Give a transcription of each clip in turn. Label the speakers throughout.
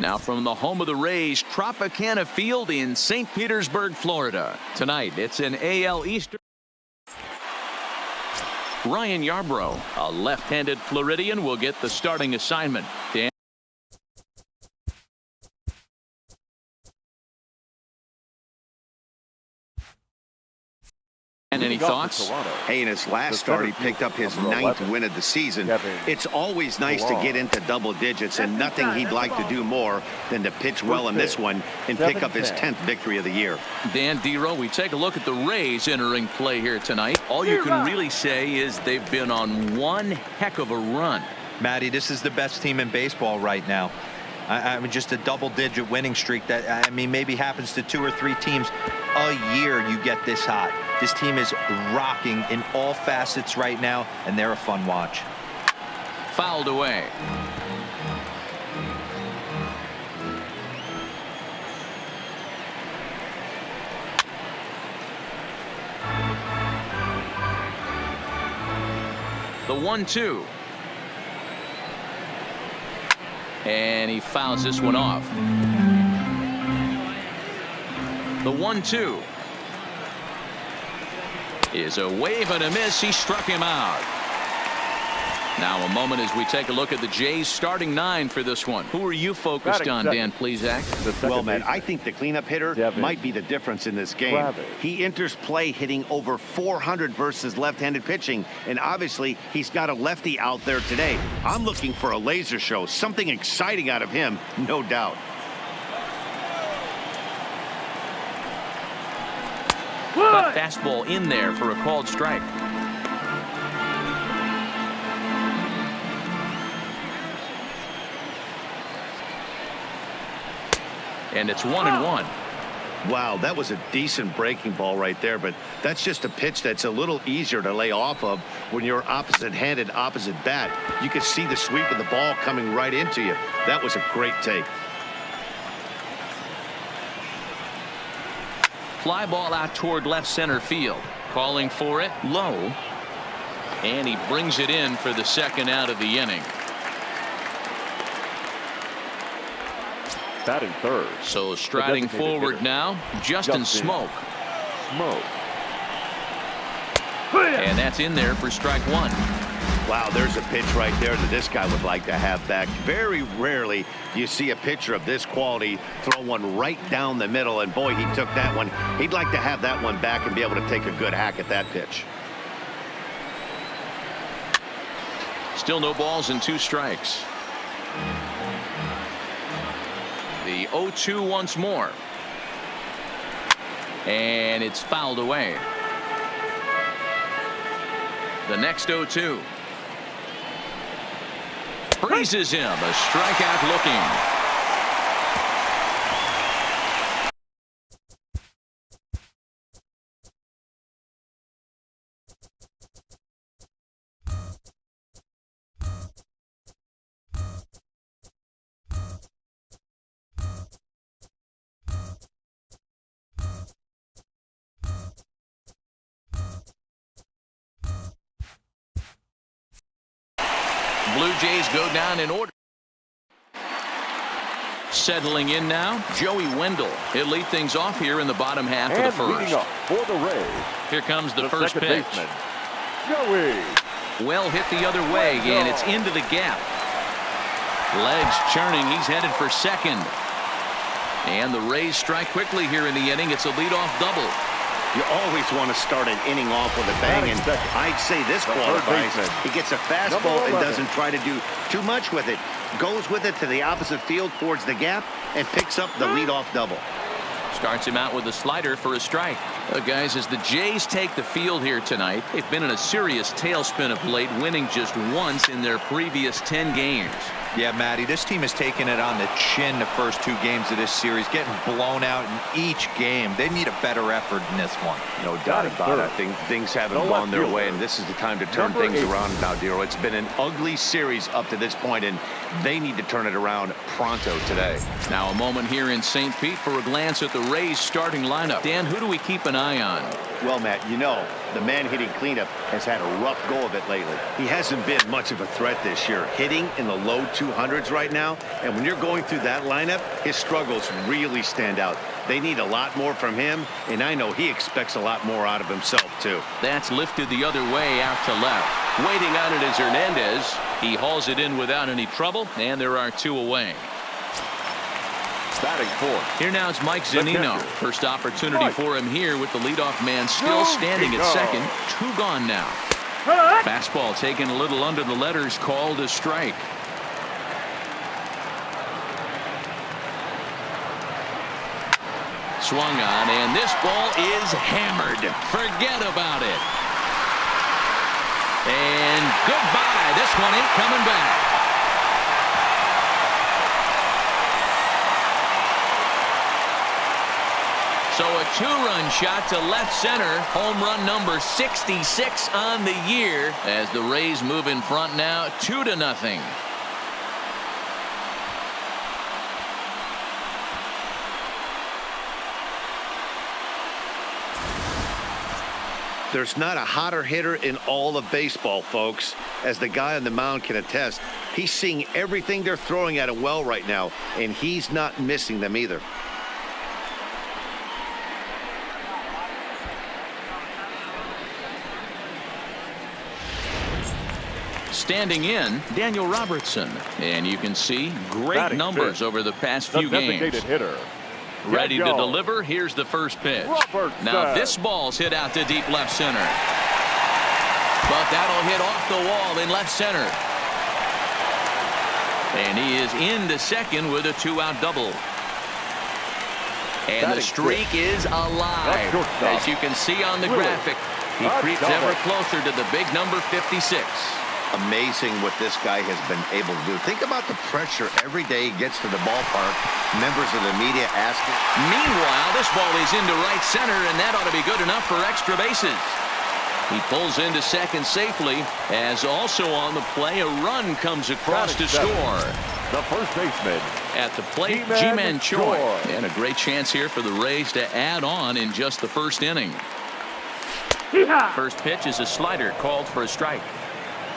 Speaker 1: Now from the home of the Rays, Tropicana Field in St. Petersburg, Florida. Tonight, it's an AL Eastern. Ryan Yarbrough, a left-handed Floridian, will get the starting assignment. Dan. And any thoughts?
Speaker 2: Hey, in his last start, he picked up his 9th win of the season. It's always nice to get into double digits, and nothing he'd like to do more than to pitch well in this one and pick up his 10th victory of the year.
Speaker 1: Dan Dero, we take a look at the Rays entering play here tonight. All you can really say is they've been on one heck of a run.
Speaker 3: Matty, this is the best team in baseball right now. I mean, just a double-digit winning streak that, I mean, maybe happens to 2 or 3 teams a year. You get this hot. This team is rocking in all facets right now, and they're a fun watch.
Speaker 1: Fouled away. The 1-2. And he fouls this one off. The 1-2 is a wave and a miss. He struck him out. Now a moment as we take a look at the Jays starting 9 for this one. Who are you focused on, Dan Plesac?
Speaker 2: Well, man, I think the cleanup hitter might be the difference in this game. He enters play hitting over 400 versus left-handed pitching, and obviously he's got a lefty out there today. I'm looking for a laser show, something exciting out of him, no doubt.
Speaker 1: Cut fastball in there for a called strike. And it's 1-1.
Speaker 2: Wow, that was a decent breaking ball right there, but that's just a pitch that's a little easier to lay off of when you're opposite-handed, opposite bat. You can see the sweep of the ball coming right into you. That was a great take.
Speaker 1: Fly ball out toward left center field. Calling for it, low. And he brings it in for the second out of the inning.
Speaker 4: Batting third.
Speaker 1: So striding forward now, Justin Smoke. And that's in there for strike 1.
Speaker 2: Wow, there's a pitch right there that this guy would like to have back. Very rarely do you see a pitcher of this quality throw one right down the middle, and boy, he took that one. He'd like to have that one back and be able to take a good hack at that pitch.
Speaker 1: Still no balls and 2 strikes. The 0-2 once more. And it's fouled away. The next 0-2. Freezes him. A strikeout looking. Blue Jays go down in order. Settling in now, Joey Wendell. He'll lead things off here in the bottom half of the first.
Speaker 4: For the Rays,
Speaker 1: here comes the first pitch.
Speaker 4: Baseman, Joey.
Speaker 1: Well hit the other way, and it's into the gap. Legs churning. He's headed for second. And the Rays strike quickly here in the inning. It's a leadoff double.
Speaker 2: You always want to start an inning off with a bang, and I'd say this qualifies. He gets a fastball and doesn't try to do too much with it. Goes with it to the opposite field towards the gap and picks up the leadoff double.
Speaker 1: Starts him out with a slider for a strike. Guys, as the Jays take the field here tonight, they've been in a serious tailspin of late, winning just once in their previous 10 games.
Speaker 3: Yeah, Matty, this team has taken it on the chin the first 2 games of this series, getting blown out in each game. They need a better effort in this one.
Speaker 2: No doubt about it. I think things haven't gone their way, and this is the time to turn things around now, Dero. It's been an ugly series up to this point, and they need to turn it around pronto today.
Speaker 1: Now a moment here in St. Pete for a glance at the Rays starting lineup. Dan, who do we keep an eye on.
Speaker 2: Well, Matt, you know, the man hitting cleanup has had a rough go of it lately. He hasn't been much of a threat this year, hitting in the low 200s right now. And when you're going through that lineup, his struggles really stand out. They need a lot more from him, and I know he expects a lot more out of himself, too.
Speaker 1: That's lifted the other way out to left. Waiting on it is Hernandez. He hauls it in without any trouble, and there are 2 away.
Speaker 4: Batting fourth.
Speaker 1: Here now is Mike Zunino. First opportunity for him here with the leadoff man still standing at second. 2 gone now. Fastball taken a little under the letters, called a strike. Swung on, and this ball is hammered. Forget about it. And goodbye. This one ain't coming back. So a 2-run shot to left center. Home run number 66 on the year as the Rays move in front now 2-0.
Speaker 2: There's not a hotter hitter in all of baseball, folks. As the guy on the mound can attest, he's seeing everything they're throwing at him well right now, and he's not missing them either.
Speaker 1: Standing in, Daniel Robertson. And you can see great numbers over the past few games.
Speaker 4: Hitter.
Speaker 1: Ready to deliver. Here's the first pitch. Now this ball's hit out to deep left center. But that'll hit off the wall in left center. And he is into second with a 2-out double. And the streak is alive. As you can see on the graphic, he creeps ever closer to the big number 56.
Speaker 2: Amazing what this guy has been able to do. Think about the pressure every day he gets to the ballpark. Members of the media asking.
Speaker 1: Meanwhile, this ball is into right center, and that ought to be good enough for extra bases. He pulls into second safely, as also on the play, a run comes across to score.
Speaker 4: The first baseman.
Speaker 1: At the plate, Ji-Man Choi. And a great chance here for the Rays to add on in just the first inning. First pitch is a slider called for a strike.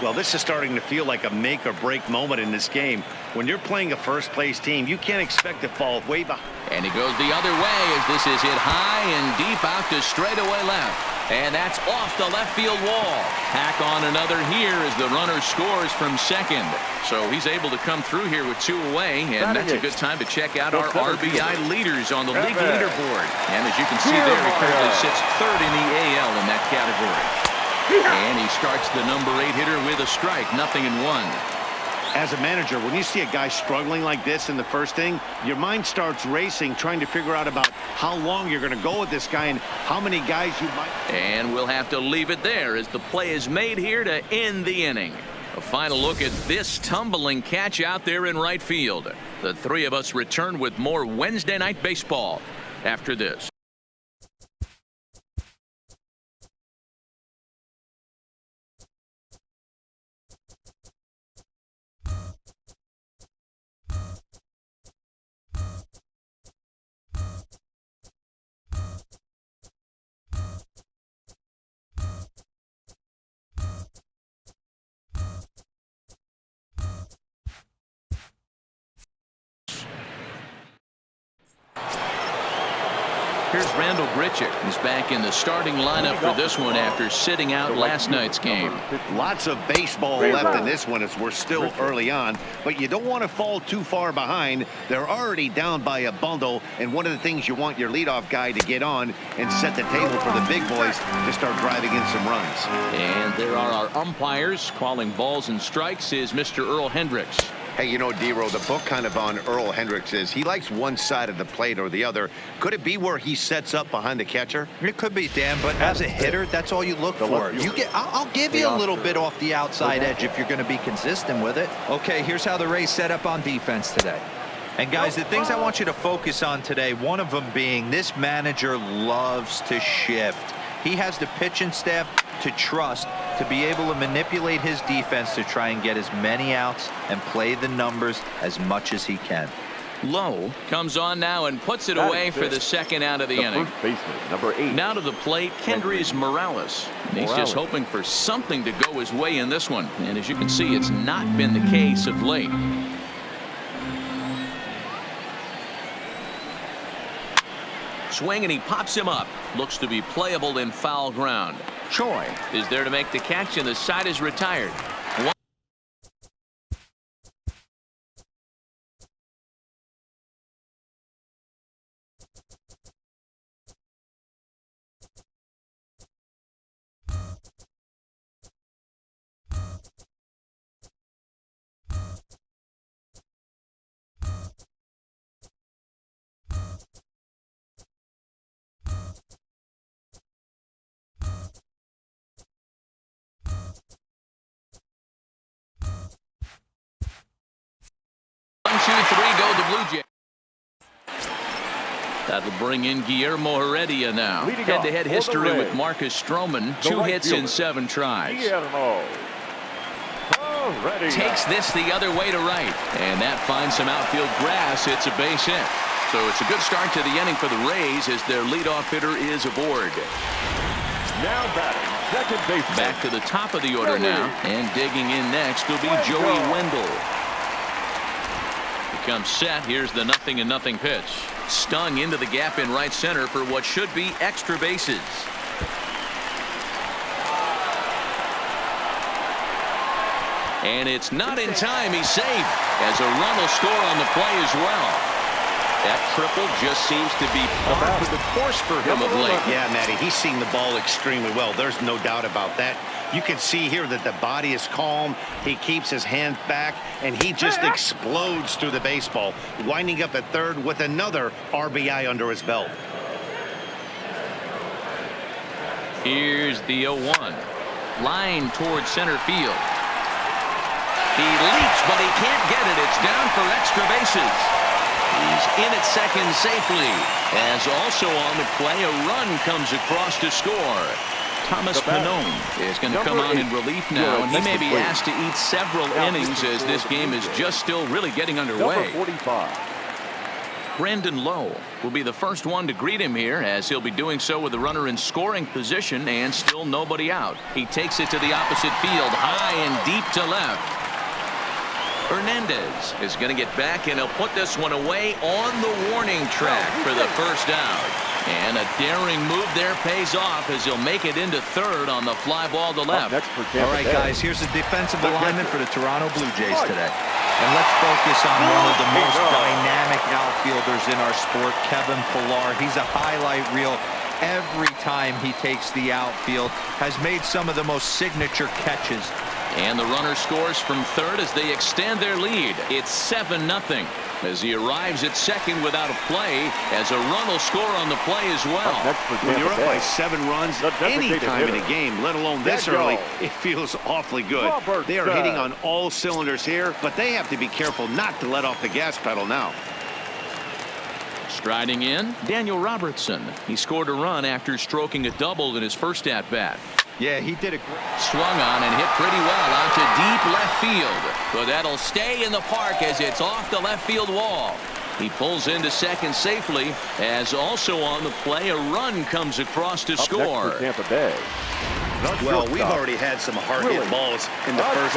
Speaker 2: Well, this is starting to feel like a make or break moment in this game. When you're playing a first place team, you can't expect to fall way behind.
Speaker 1: And he goes the other way as this is hit high and deep out to straightaway left. And that's off the left field wall. Hack on another here as the runner scores from second. So he's able to come through here with 2 away. And that's a good time to check out our RBI leaders on the league leaderboard. And as you can see there, he currently sits third in the AL in that category. And he starts the number 8 hitter with a strike, 0-1.
Speaker 2: As a manager, when you see a guy struggling like this in the first inning, your mind starts racing, trying to figure out about how long you're going to go with this guy and how many guys you might.
Speaker 1: And we'll have to leave it there as the play is made here to end the inning. A final look at this tumbling catch out there in right field. The 3 of us return with more Wednesday Night Baseball after this. Here's Randall Grichuk. He's back in the starting lineup for this one after sitting out last night's game.
Speaker 2: Lots of baseball left in this one as we're still early on, but you don't want to fall too far behind. They're already down by a bundle, and one of the things you want your leadoff guy to get on and set the table for the big boys to start driving in some runs.
Speaker 1: And there are our umpires calling balls and strikes is Mr. Earl Hendricks.
Speaker 2: Hey, you know, D-Row, the book kind of on Earl Hendricks is he likes one side of the plate or the other. Could it be where he sets up behind the catcher?
Speaker 3: It could be, Dan, but as a hitter, that's all you look for. I'll give you a little bit off the outside edge if you're going to be consistent with it. Okay, here's how the Rays set up on defense today. And guys, the things I want you to focus on today, one of them being this manager loves to shift. He has the pitching staff to trust to be able to manipulate his defense to try and get as many outs and play the numbers as much as he can.
Speaker 1: Lowe comes on now and puts it away for the second out of the inning.
Speaker 4: First baseman, number 8.
Speaker 1: Now to the plate, Kendrys Morales. He's just hoping for something to go his way in this one. And as you can see, it's not been the case of late. Swing and he pops him up. Looks to be playable in foul ground. Choi is there to make the catch and the side is retired. One, two, three, go the Blue Jays. That'll bring in Guillermo Heredia now. Head-to-head history with Marcus Stroman. 2 hits in 7 tries. Takes this the other way to right. And that finds some outfield grass. It's a base hit. So it's a good start to the inning for the Rays as their leadoff hitter is aboard.
Speaker 4: Now batting, second baseman.
Speaker 1: Back to the top of the order now. And digging in next will be Joey Wendell. Comes set. Here's the 0-0 pitch. Stung into the gap in right center for what should be extra bases. And it's not in time. He's safe as a run will score on the play as well. That triple just seems to be par for the course for him of late.
Speaker 2: Yeah, Matty, he's seen the ball extremely well. There's no doubt about that. You can see here that the body is calm. He keeps his hand back, and he just explodes through the baseball, winding up at third with another RBI under his belt.
Speaker 1: Here's the 0-1. Line towards center field. He leaps, but he can't get it. It's down for extra bases. He's in at second safely. As also on the play, a run comes across to score. Thomas Pannone is going to come on in relief now, and he may be asked to eat several innings as this game is just still really getting underway.
Speaker 4: 45.
Speaker 1: Brandon Lowe will be the first one to greet him here, as he'll be doing so with the runner in scoring position and still nobody out. He takes it to the opposite field, high and deep to left. Hernandez is going to get back, and he'll put this one away on the warning track for the first out. And a daring move there pays off as he'll make it into third on the fly ball to left.
Speaker 3: All right, guys, here's the defensive alignment for the Toronto Blue Jays today. And let's focus on one of the most dynamic outfielders in our sport, Kevin Pillar. He's a highlight reel every time he takes the outfield, has made some of the most signature catches.
Speaker 1: And the runner scores from third as they extend their lead. It's 7-0 as he arrives at second without a play, as a run will score on the play as well.
Speaker 2: When you're up by 7 runs any time in a game, let alone this early, it feels awfully good. They are hitting on all cylinders here, but they have to be careful not to let off the gas pedal now.
Speaker 1: Striding in, Daniel Robertson. He scored a run after stroking a double in his first at-bat.
Speaker 3: Yeah, he did a great.
Speaker 1: Swung on and hit pretty well out to deep left field. But that'll stay in the park as it's off the left field wall. He pulls into second safely, as also on the play a run comes across to score.
Speaker 4: Tampa Bay.
Speaker 2: Well, we've already had some hard-hit balls in the first